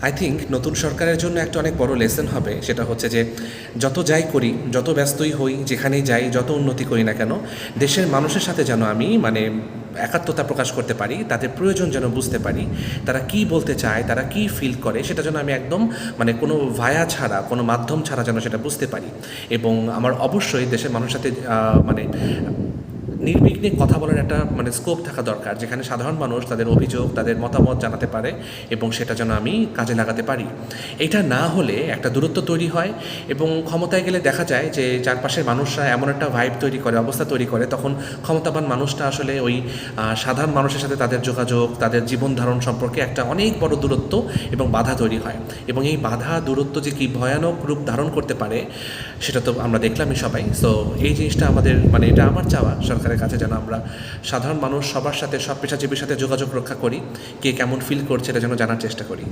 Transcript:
I think নতুন সরকারের জন্য একটা অনেক বড় লেসন হবে, সেটা হচ্ছে যে যত যাই করি, যত ব্যস্তই হই, যেখানেই যাই, যত উন্নতি করি না কেন, দেশের মানুষের সাথে যেন আমি একাত্মতা প্রকাশ করতে পারি, তাদের প্রয়োজন যেন বুঝতে পারি, তারা কি বলতে চায়, তারা কি ফিল করে, সেটা যেন আমি একদম কোনো ভায়া ছাড়া, কোনো মাধ্যম ছাড়া যেন সেটা বুঝতে পারি। এবং আমার অবশ্যই দেশের মানুষের সাথে নির্বিঘ্নে কথা বলার একটা স্কোপ থাকা দরকার, যেখানে সাধারণ মানুষ তাদের অভিযোগ, তাদের মতামত জানাতে পারে এবং সেটা যেন আমি কাজে লাগাতে পারি। এটা না হলে একটা দূরত্ব তৈরি হয় এবং ক্ষমতায় গেলে দেখা যায় যে চারপাশের মানুষরা এমন একটা ভাইব তৈরি করে, অবস্থা তৈরি করে, তখন ক্ষমতাবান মানুষটা আসলে ওই সাধারণ মানুষের সাথে তাদের যোগাযোগ, তাদের জীবন ধারণ সম্পর্কে একটা অনেক বড় দূরত্ব এবং বাধা তৈরি হয়। এবং এই বাধা দূরত্ব যে কী ভয়ানক রূপ ধারণ করতে পারে সেটা তো আমরা দেখলামই সবাই। সো এই জিনিসটা আমাদের এটা আমার চাওয়া সরকারের কাছে, যেন আমরা সাধারণ মানুষ সবার সাথে, সব পেশাজীবীর সাথে যোগাযোগ রক্ষা করি, কে কেমন ফিল করছে এটা যেন জানার চেষ্টা করি।